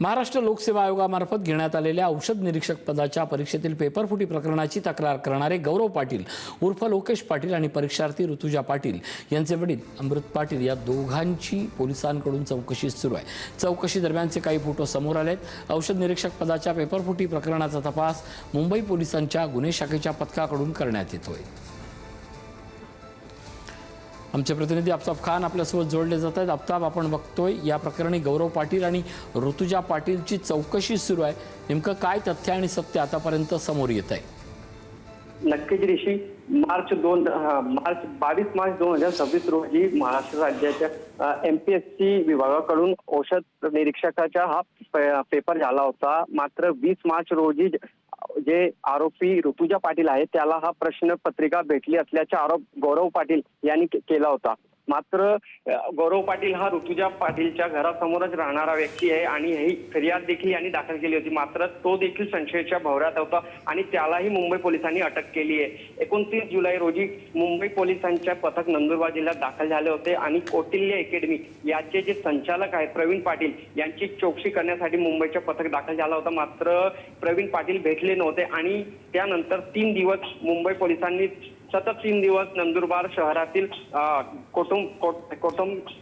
महाराष्ट्र लोकसेवा आयोगामार्फत घेण्यात आलेल्या औषध निरीक्षक पदाच्या परीक्षेतील पेपरफुटी प्रकरणाची तक्रार करणारे गौरव पाटील उर्फ लोकेश पाटील आणि परीक्षार्थी ऋतुजा पाटील यांचे वडील अमृत पाटील या दोघांची पोलिसांकडून चौकशी सुरू आहे। चौकशी दरम्यानचे काही फोटो समोर आलेत। औषध निरीक्षक पदाच्या पेपरफुटी प्रकरणाचा तपास मुंबई पोलिसांच्या गुन्हे शाखेच्या पथकाकडून करण्यात येतोय। आमचे प्रतिनिधी आफ्ताब खान आपल्यासोबत जोडले जात आहेत। आफ्ताब, आपण बघतोय या प्रकरणी गौरव पाटील आणि ऋतुजा पाटीलची चौकशी सुरू आहे। नेमकं काय तथ्य आणि सत्य आतापर्यंत समोर येत आहे? नक्कीच ऋषी, 22 मार्च 2026 रोजी महाराष्ट्र राज्याच्या MPSC विभागाकडून औषध निरीक्षकाचा हा पेपर झाला होता। मात्र 20 मार्च रोजी जे आरोपी ऋतुजा पाटील आहे त्याला हा प्रश्न पत्रिका भेटली असल्याचा आरोप गौरव पाटील यांनी केला होता। मात्र गौरव पाटील हा ऋतुजा पाटीलच्या घरासमोरच राहणारा व्यक्ती आहे आणि ही फिर्याद देखील यांनी दाखल केली होती। मात्र तो देखील संशयाच्या भोवऱ्यात होता आणि त्यालाही मुंबई पोलिसांनी अटक केली आहे। 29 जुलै रोजी मुंबई पोलिसांच्या पथक नंदुरबार जिल्ह्यात दाखल झाले होते आणि कौटिल्य अकॅडमी याचे जे संचालक आहेत प्रवीण पाटील यांची चौकशी करण्यासाठी मुंबईचे पथक दाखल झाला होता। मात्र प्रवीण पाटील भेटले नव्हते आणि त्यानंतर 3 दिवस मुंबई पोलिसांनी सतत 3 दिवस नंदुरबार शहरातील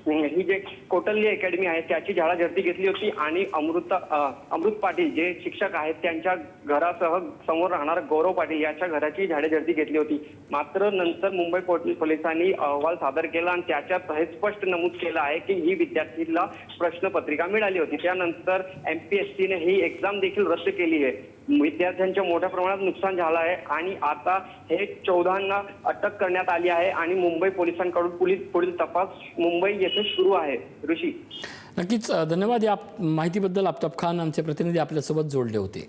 ही जे कौटिल्य अकॅडमी आहे त्याची झाडाझडती घेतली होती आणि अमृत पाटील जे शिक्षक आहेत त्यांच्या घरासह समोर राहणार गौरव पाटील याच्या घराची झाडाझडती घेतली होती। मात्र नंतर मुंबई पोलिसांनी अहवाल सादर केला आणि त्याच्यात हे स्पष्ट नमूद केलं आहे की ही विद्यार्थीला प्रश्नपत्रिका मिळाली होती। त्यानंतर MPSCने ही एक्झाम देखील रद्द केली आहे। विद्यार्थ्यांच्या मोठ्या प्रमाणात नुकसान झालं आहे आणि आता हे 14 अटक करण्यात आली आहे आणि मुंबई पोलिसांकडून पुढील तपास मुंबई येथे सुरू आहे। ऋषी, नक्कीच धन्यवाद या माहितीबद्दल। आफ्ताब खान आमचे प्रतिनिधी आपल्यासोबत जोडले होते।